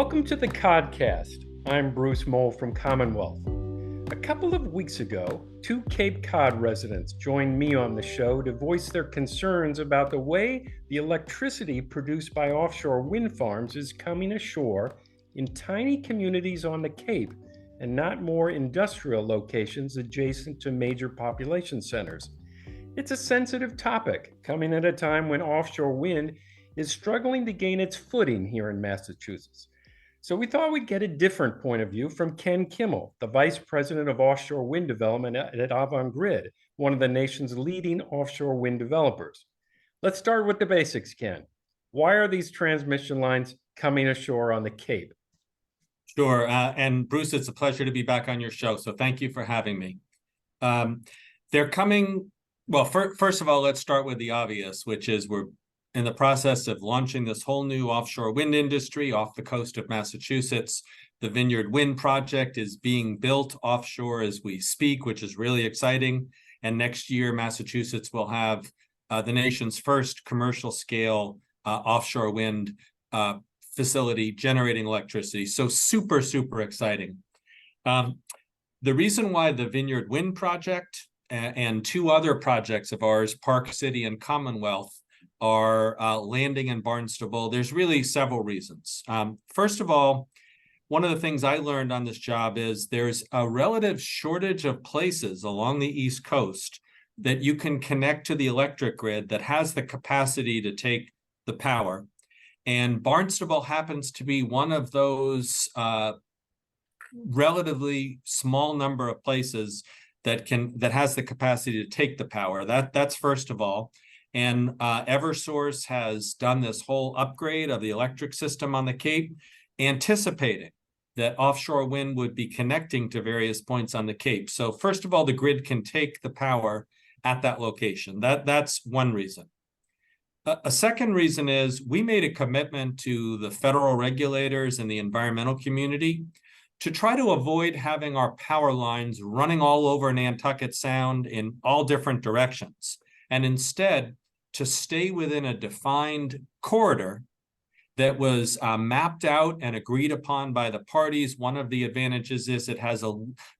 Welcome to the Codcast. I'm Bruce Moll from Commonwealth. A couple of weeks ago, two Cape Cod residents joined me on the show to voice their concerns about the way the electricity produced by offshore wind farms is coming ashore in tiny communities on the Cape and not more industrial locations adjacent to major population centers. It's a sensitive topic, coming at a time when offshore wind is struggling to gain its footing here in Massachusetts. So we thought we'd get a different point of view from Ken Kimmel, the Vice President of Offshore Wind Development at Avangrid, one of the nation's leading offshore wind developers. Let's start with the basics, Ken. Why are these transmission lines coming ashore on the Cape? Sure. And Bruce, it's a pleasure to be back on your show. So thank you for having me. They're coming. Well, first of all, let's start with the obvious, which is we're in the process of launching this whole new offshore wind industry off the coast of Massachusetts. The Vineyard Wind project is being built offshore as we speak, which is really exciting. And next year, Massachusetts will have the nation's first commercial scale offshore wind facility generating electricity. So super, super exciting. The reason why the Vineyard Wind project and two other projects of ours, Park City and CommonWealth, are landing in Barnstable, there's really several reasons. First of all, one of the things I learned on this job is there's a relative shortage of places along the East Coast that you can connect to the electric grid that has the capacity to take the power. And Barnstable happens to be one of those relatively small number of places that has the capacity to take the power. That's first of all. And Eversource has done this whole upgrade of the electric system on the Cape, anticipating that offshore wind would be connecting to various points on the Cape. So first of all, the grid can take the power at that location. That's one reason. A second reason is we made a commitment to the federal regulators and the environmental community to try to avoid having our power lines running all over Nantucket Sound in all different directions, and instead to stay within a defined corridor that was mapped out and agreed upon by the parties. One of the advantages is it has a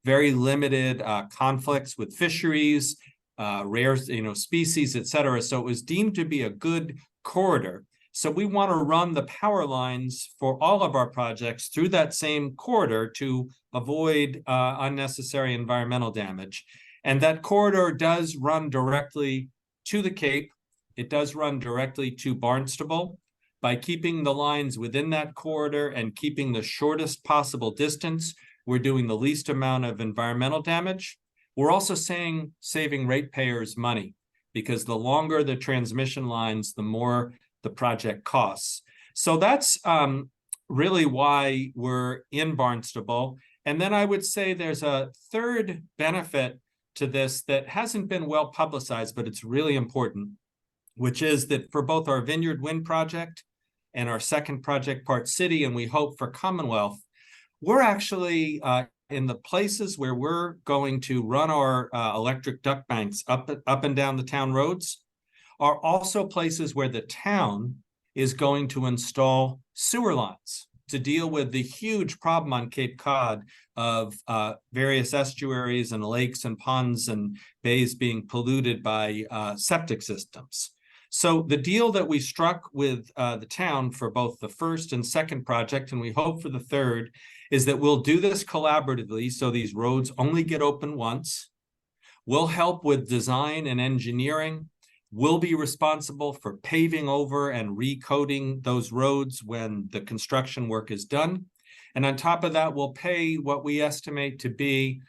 very limited conflicts with fisheries, rare species, et cetera. So it was deemed to be a good corridor. So we want to run the power lines for all of our projects through that same corridor to avoid unnecessary environmental damage. And that corridor does run directly to the Cape. It does run directly to Barnstable. By keeping the lines within that corridor and keeping the shortest possible distance, we're doing the least amount of environmental damage. We're also saving ratepayers money, because the longer the transmission lines, the more the project costs. So that's really why we're in Barnstable. And then I would say there's a third benefit to this that hasn't been well publicized, but it's really important, which is that for both our Vineyard Wind project and our second project, Park City, and we hope for CommonWealth, we're actually in the places where we're going to run our electric duct banks up and down the town roads are also places where the town is going to install sewer lines to deal with the huge problem on Cape Cod of various estuaries and lakes and ponds and bays being polluted by septic systems. So the deal that we struck with the town for both the first and second project, and we hope for the third, is that we'll do this collaboratively so these roads only get open once. We'll help with design and engineering. We'll be responsible for paving over and recoding those roads when the construction work is done. And on top of that, we'll pay what we estimate to be,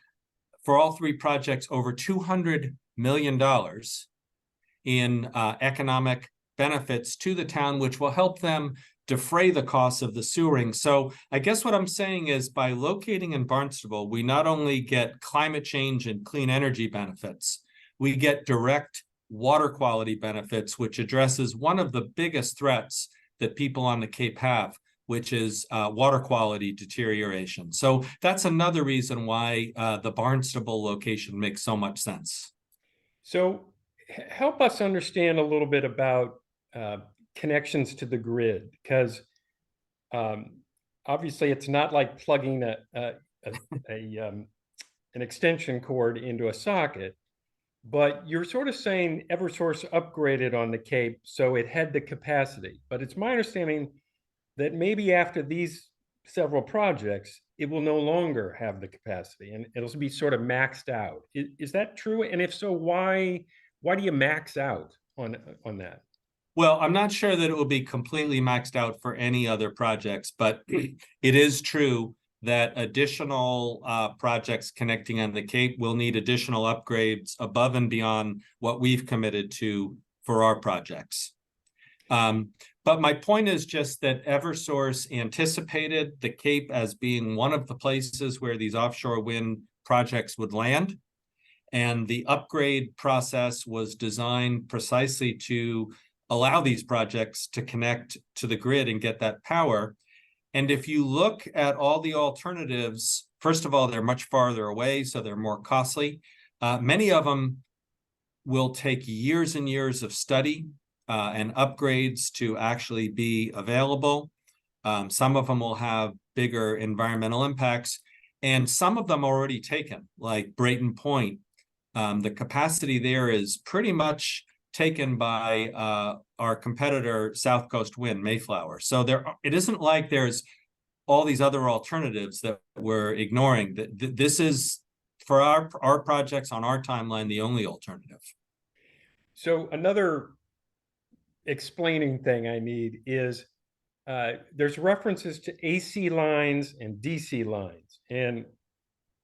for all three projects, over $200 million in economic benefits to the town, which will help them defray the costs of the sewering. So I guess what I'm saying is by locating in Barnstable, we not only get climate change and clean energy benefits, we get direct water quality benefits, which addresses one of the biggest threats that people on the Cape have, which is water quality deterioration. So that's another reason why the Barnstable location makes so much sense. So help us understand a little bit about connections to the grid, because obviously it's not like plugging a an extension cord into a socket, but you're sort of saying Eversource upgraded on the Cape so it had the capacity. But it's my understanding that maybe after these several projects, it will no longer have the capacity and it'll be sort of maxed out. Is that true? And if so, why do you max out on that? Well, I'm not sure that it will be completely maxed out for any other projects, but it is true that additional projects connecting on the Cape will need additional upgrades above and beyond what we've committed to for our projects. But my point is just that Eversource anticipated the Cape as being one of the places where these offshore wind projects would land. And the upgrade process was designed precisely to allow these projects to connect to the grid and get that power. And if you look at all the alternatives, first of all, they're much farther away, so they're more costly. Many of them will take years and years of study and upgrades to actually be available. Some of them will have bigger environmental impacts, and some of them are already taken, like Brayton Point. The capacity there is pretty much taken by our competitor, South Coast Wind, Mayflower. So it isn't like there's all these other alternatives that we're ignoring. This is, for our projects on our timeline, the only alternative. So another explaining thing I need is there's references to AC lines and DC lines, and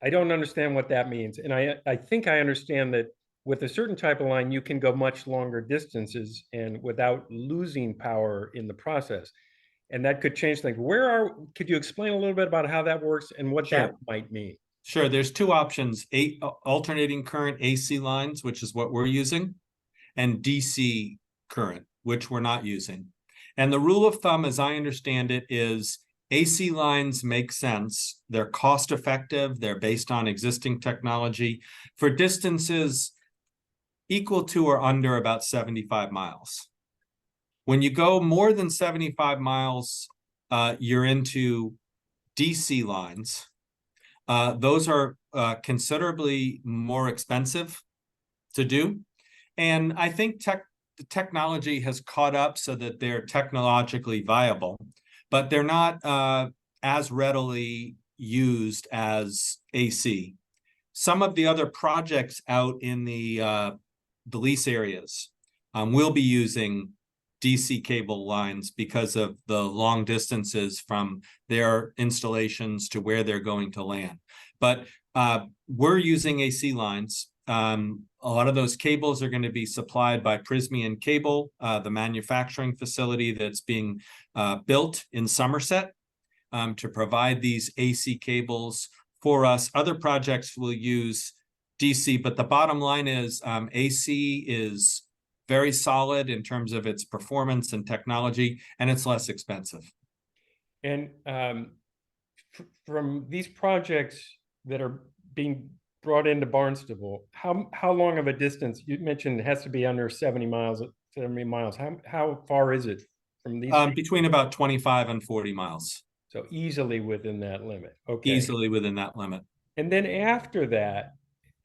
I don't understand what that means. And I think I understand that with a certain type of line, you can go much longer distances and without losing power in the process. And that could change things. Could you explain a little bit about how that works and what that might mean? Sure, there's two options, alternating current AC lines, which is what we're using, and DC current, which we're not using. And the rule of thumb, as I understand it, is AC lines make sense. They're cost effective. They're based on existing technology for distances equal to or under about 75 miles. When you go more than 75 miles, you're into DC lines. Those are considerably more expensive to do. And I think the technology has caught up so that they're technologically viable, but they're not as readily used as AC. Some of the other projects out in the lease areas will be using DC cable lines because of the long distances from their installations to where they're going to land. But we're using AC lines. A lot of those cables are going to be supplied by Prysmian Cable, the manufacturing facility that's being built in Somerset to provide these AC cables for us. Other projects will use DC, but the bottom line is AC is very solid in terms of its performance and technology, and it's less expensive. And from these projects that are being brought into Barnstable, how long of a distance? You mentioned it has to be under 70 miles. 70 miles. How far is it from these? Between about 25 and 40 miles. So easily within that limit. Okay. Easily within that limit. And then after that,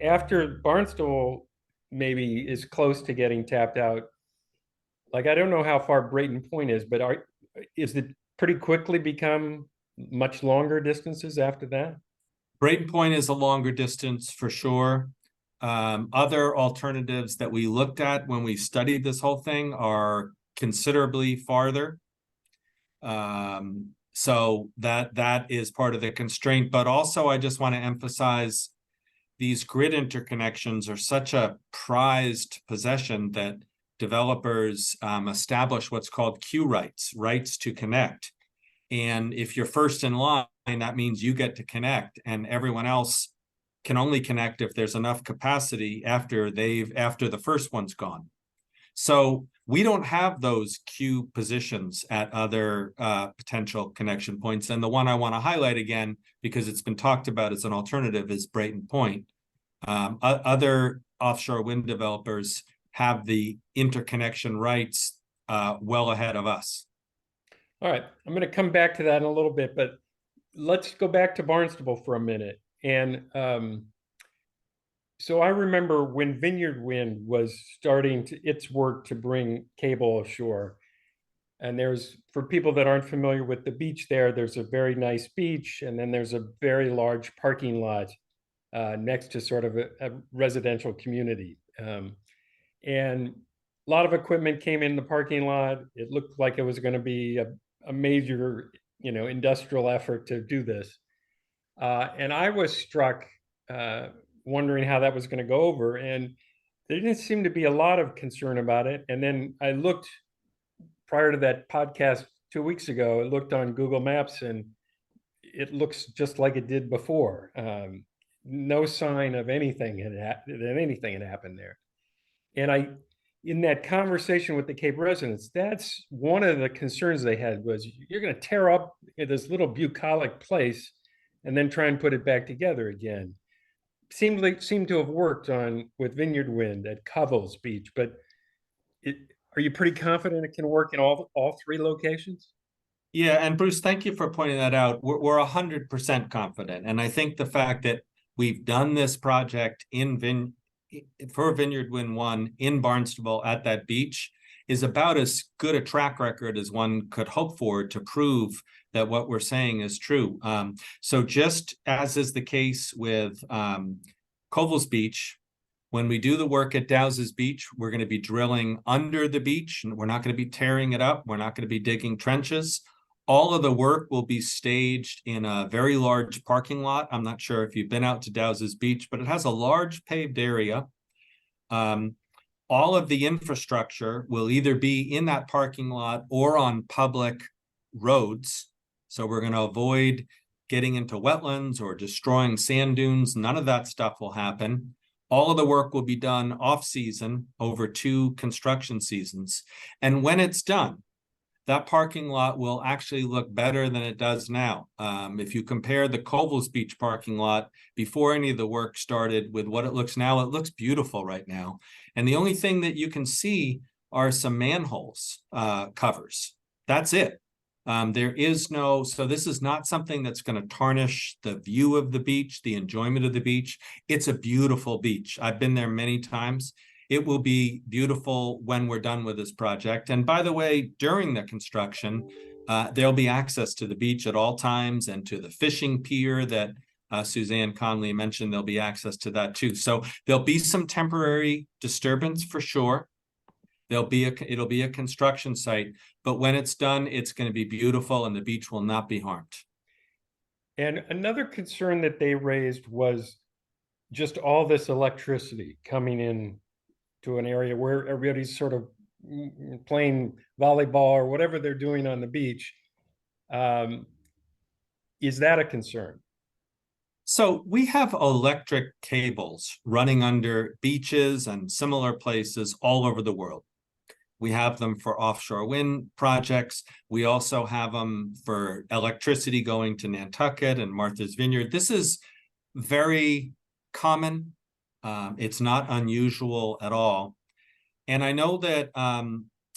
after Barnstable maybe is close to getting tapped out, like I don't know how far Brayton Point is, but is it pretty quickly become much longer distances after that? Brayton Point is a longer distance for sure. Other alternatives that we looked at when we studied this whole thing are considerably farther. So that is part of the constraint. But also, I just want to emphasize these grid interconnections are such a prized possession that developers establish what's called Q rights, rights to connect. And if you're first in line, that means you get to connect, and everyone else can only connect if there's enough capacity after the first one's gone. So we don't have those queue positions at other potential connection points. And the one I want to highlight again, because it's been talked about as an alternative, is Brayton Point. Other offshore wind developers have the interconnection rights well ahead of us. All right, I'm going to come back to that in a little bit, but let's go back to Barnstable for a minute. And so I remember when Vineyard Wind was starting its work to bring cable ashore. And for people that aren't familiar with the beach there's a very nice beach, and then there's a very large parking lot next to sort of a residential community. And a lot of equipment came in the parking lot. It looked like it was going to be a major, industrial effort to do this. And I was struck uh, wondering how that was going to go over. And there didn't seem to be a lot of concern about it. And then I looked prior to that podcast 2 weeks ago, I looked on Google Maps and it looks just like it did before. No sign of anything anything had happened there. And in that conversation with the Cape residents, that's one of the concerns they had was you're going to tear up this little bucolic place and then try and put it back together again. Seemed to have worked on with Vineyard Wind at Covell's Beach, but it, are you pretty confident it can work in all three locations? Yeah, and Bruce, thank you for pointing that out. We're 100% confident, and I think the fact that we've done this project for Vineyard Wind 1 in Barnstable at that beach is about as good a track record as one could hope for to prove that what we're saying is true. So just as is the case with Covell's Beach, when we do the work at Dows's Beach, we're going to be drilling under the beach, and we're not going to be tearing it up. We're not going to be digging trenches. All of the work will be staged in a very large parking lot. I'm not sure if you've been out to Dows's Beach, but it has a large paved area. All of the infrastructure will either be in that parking lot or on public roads. So we're going to avoid getting into wetlands or destroying sand dunes. None of that stuff will happen. All of the work will be done off-season over 2 construction seasons. And when it's done, that parking lot will actually look better than it does now. If you compare the Covell's Beach parking lot before any of the work started with what it looks now, it looks beautiful right now. And the only thing that you can see are some manholes covers. That's it. There is no, so this is not something that's going to tarnish the view of the beach, the enjoyment of the beach. It's a beautiful beach. I've been there many times. It will be beautiful when we're done with this project. And by the way, during the construction, there'll be access to the beach at all times and to the fishing pier that Suzanne Conley mentioned. There'll be access to that too. So there'll be some temporary disturbance for sure. It'll be a construction site, but when it's done, it's going to be beautiful and the beach will not be harmed. And another concern that they raised was just all this electricity coming in to an area where everybody's sort of playing volleyball or whatever they're doing on the beach. Is that a concern? So we have electric cables running under beaches and similar places all over the world. We have them for offshore wind projects. We also have them for electricity going to Nantucket and Martha's Vineyard. This is very common. It's not unusual at all. And I know that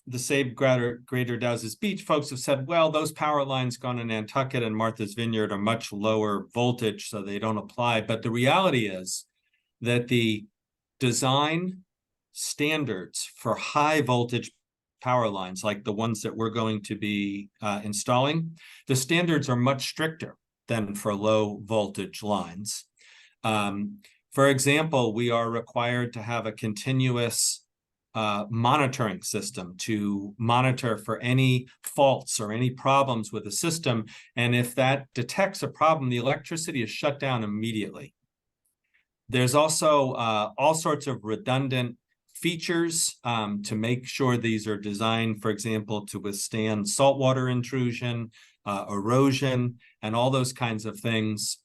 the Save Greater Dows's Beach folks have said, well, those power lines going to Nantucket and Martha's Vineyard are much lower voltage, so they don't apply. But the reality is that the design standards for high voltage power lines, like the ones that we're going to be installing, the standards are much stricter than for low voltage lines. For example, we are required to have a continuous monitoring system to monitor for any faults or any problems with the system. And if that detects a problem, the electricity is shut down immediately. There's also all sorts of redundant features to make sure these are designed, for example, to withstand saltwater intrusion, erosion, and all those kinds of things.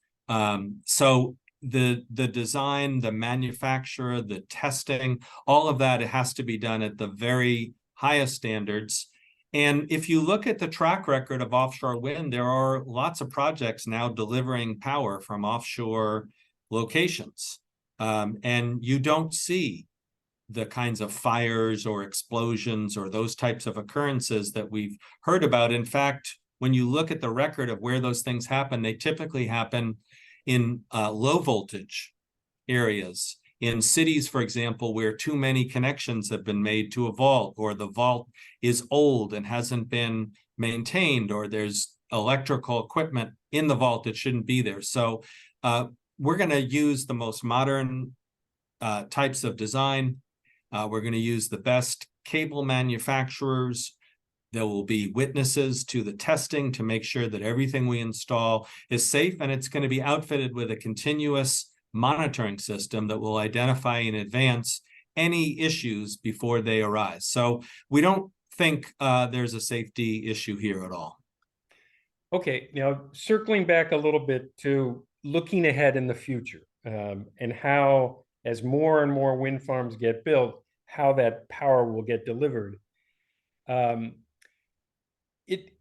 So the design, the manufacturer, the testing, all of that, it has to be done at the very highest standards. And if you look at the track record of offshore wind, there are lots of projects now delivering power from offshore locations. And you don't see the kinds of fires or explosions or those types of occurrences that we've heard about. In fact, when you look at the record of where those things happen, they typically happen in low voltage areas. In cities, for example, where too many connections have been made to a vault, or the vault is old and hasn't been maintained, or there's electrical equipment in the vault that shouldn't be there. So we're going to use the most modern types of design. We're going to use the best cable manufacturers. There will be witnesses to the testing to make sure that everything we install is safe, and it's going to be outfitted with a continuous monitoring system that will identify in advance any issues before they arise. So we don't think there's a safety issue here at all. Okay, now circling back a little bit to looking ahead in the future, and how, as more and more wind farms get built, how that power will get delivered.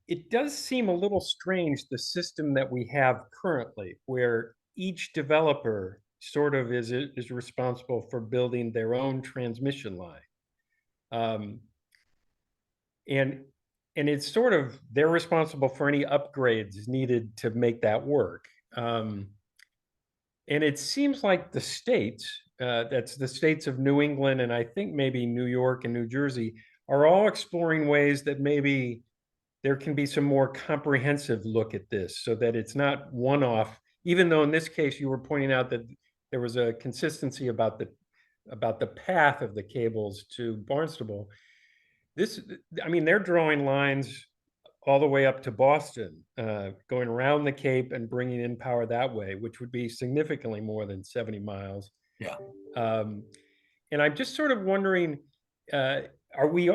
It does seem a little strange, the system that we have currently, where each developer sort of is responsible for building their own transmission line. And it's sort of, they're responsible for any upgrades needed to make that work. And it seems like the states, that's the states of New England, and I think maybe New York and New Jersey, are all exploring ways that maybe there can be some more comprehensive look at this, so that it's not one-off, even though in this case you were pointing out that there was a consistency about the path of the cables to Barnstable. I mean, they're drawing lines all the way up to Boston, going around the Cape and bringing in power that way, which would be significantly more than 70 miles. Yeah. And I'm just sort of wondering, are we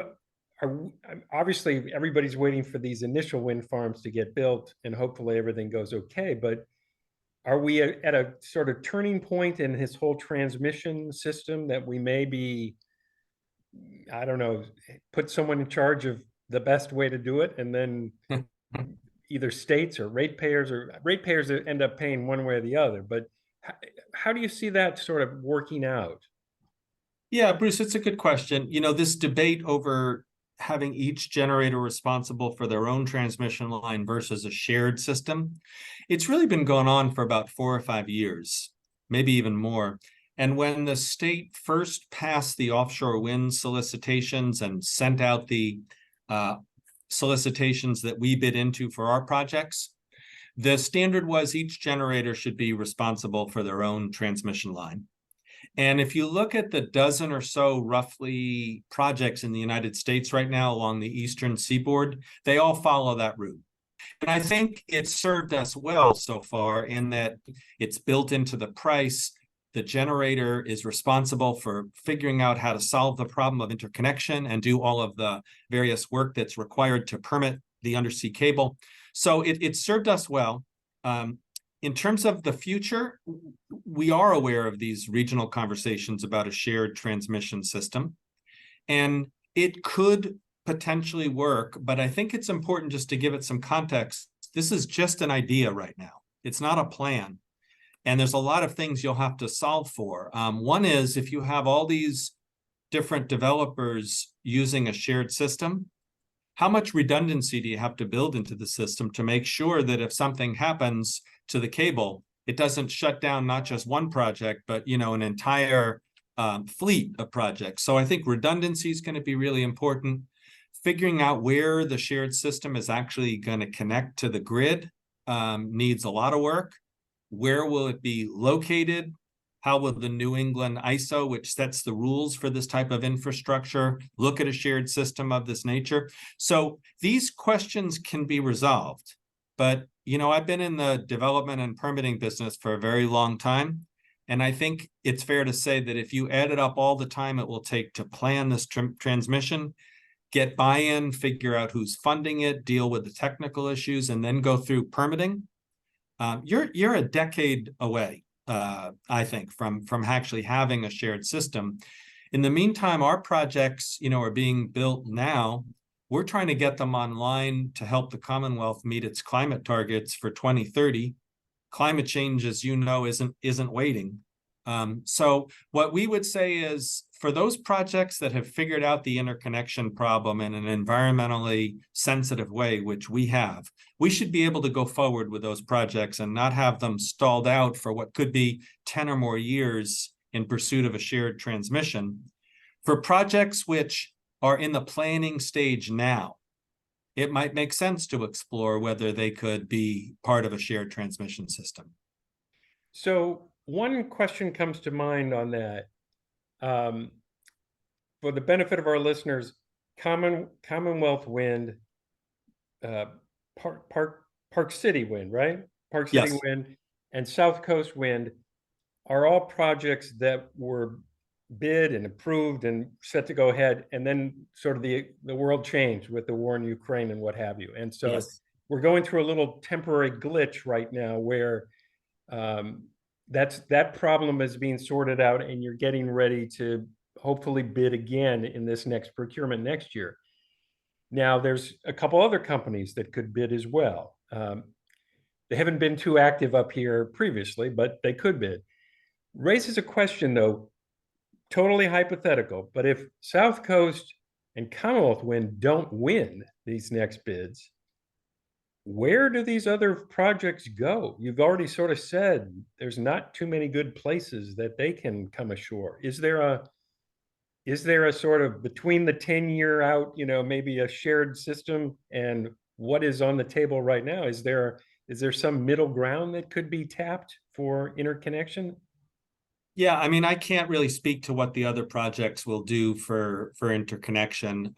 obviously everybody's waiting for these initial wind farms to get built and hopefully everything goes okay, but are we at a sort of turning point in this whole transmission system that we may be, I don't know, put someone in charge of the best way to do it, and then either states or ratepayers end up paying one way or the other? But how do you see that sort of working out? Yeah, Bruce, it's a good question. You know, this debate over having each generator responsible for their own transmission line versus a shared system, it's really been going on for about 4 or 5 years, maybe even more. And when the state first passed the offshore wind solicitations and sent out the solicitations that we bid into for our projects, the standard was each generator should be responsible for their own transmission line. And if you look at the dozen or so roughly projects in the United States right now along the eastern seaboard, they all follow that route. And I think it's served us well so far in that it's built into the price. The generator is responsible for figuring out how to solve the problem of interconnection and do all of the various work that's required to permit the undersea cable. So it served us well. In terms of the future, we are aware of these regional conversations about a shared transmission system, and it could potentially work, but I think it's important just to give it some context. This is just an idea right now. It's not a plan. And there's a lot of things you'll have to solve for. One is, if you have all these different developers using a shared system, how much redundancy do you have to build into the system to make sure that if something happens to the cable, it doesn't shut down not just one project, but an entire fleet of projects? So I think redundancy is going to be really important. Figuring out where the shared system is actually going to connect to the grid needs a lot of work. Where will it be located? How will the New England ISO, which sets the rules for this type of infrastructure, look at a shared system of this nature? So these questions can be resolved. But, I've been in the development and permitting business for a very long time. And I think it's fair to say that if you added up all the time it will take to plan this transmission, get buy-in, figure out who's funding it, deal with the technical issues, and then go through permitting, you're a decade away, I think, from actually having a shared system. In the meantime, our projects, are being built now. We're trying to get them online to help the Commonwealth meet its climate targets for 2030. Climate change, as you know, isn't waiting. So what we would say is for those projects that have figured out the interconnection problem in an environmentally sensitive way, which we have, we should be able to go forward with those projects and not have them stalled out for what could be 10 or more years in pursuit of a shared transmission. For projects which are in the planning stage now, it might make sense to explore whether they could be part of a shared transmission system. So one question comes to mind on that. For the benefit of our listeners, CommonWealth Wind, Park City Wind, right? Park City Yes. Wind and South Coast Wind are all projects that were bid and approved and set to go ahead, and then sort of the world changed with the war in Ukraine and what have you. And so Yes. we're going through a little temporary glitch right now where that problem is being sorted out, and you're getting ready to hopefully bid again in this next procurement next year. Now, there's a couple other companies that could bid as well. They haven't been too active up here previously, but they could bid. Raises a question, though, totally hypothetical, but if South Coast and Commonwealth Wind don't win these next bids, where do these other projects go? You've already sort of said there's not too many good places that they can come ashore. Is there a sort of between the 10-year out, maybe a shared system and what is on the table right now? Is there some middle ground that could be tapped for interconnection? Yeah, I mean, I can't really speak to what the other projects will do for interconnection.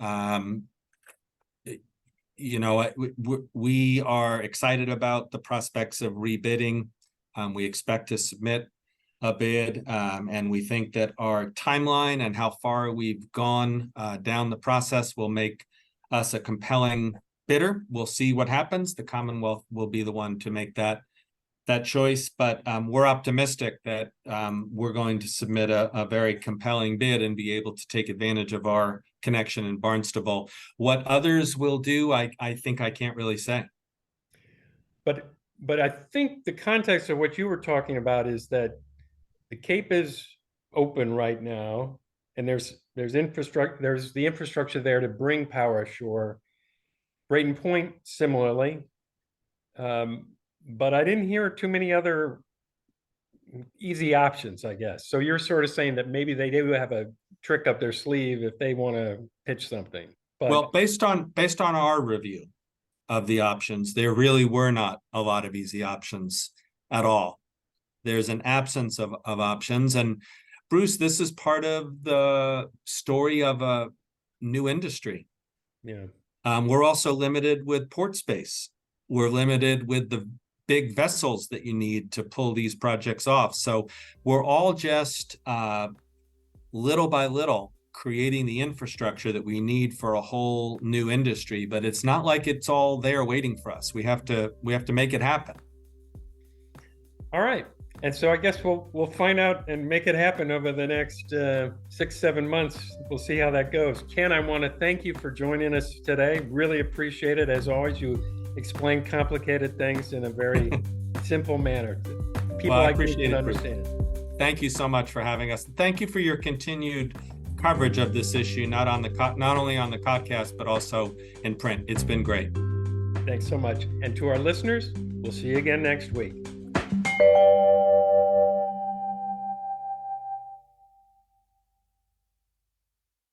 We are excited about the prospects of rebidding. We expect to submit a bid, and we think that our timeline and how far we've gone down the process will make us a compelling bidder. We'll see what happens. The Commonwealth will be the one to make that choice, but we're optimistic that we're going to submit a very compelling bid and be able to take advantage of our connection in Barnstable. What others will do, I think I can't really say. But I think the context of what you were talking about is that the Cape is open right now, and there's infrastructure. There's the infrastructure there to bring power ashore. Brayton Point, similarly. But I didn't hear too many other easy options, I guess. So you're sort of saying that maybe they do have a trick up their sleeve if they want to pitch something. But well, based on our review of the options, there really were not a lot of easy options at all. There's an absence of options. And Bruce, this is part of the story of a new industry. Yeah. We're also limited with port space. We're limited with the big vessels that you need to pull these projects off. So we're all just little by little creating the infrastructure that we need for a whole new industry, but it's not like it's all there waiting for us. We have to make it happen. All right. And so I guess we'll find out and make it happen over the next 6-7 months. We'll see how that goes. Ken, I want to thank you for joining us today. Really appreciate it. As always, you explain complicated things in a very simple manner. People like me can understand. Thank you so much for having us. Thank you for your continued coverage of this issue, not only on the podcast, but also in print. It's been great. Thanks so much. And to our listeners, we'll see you again next week.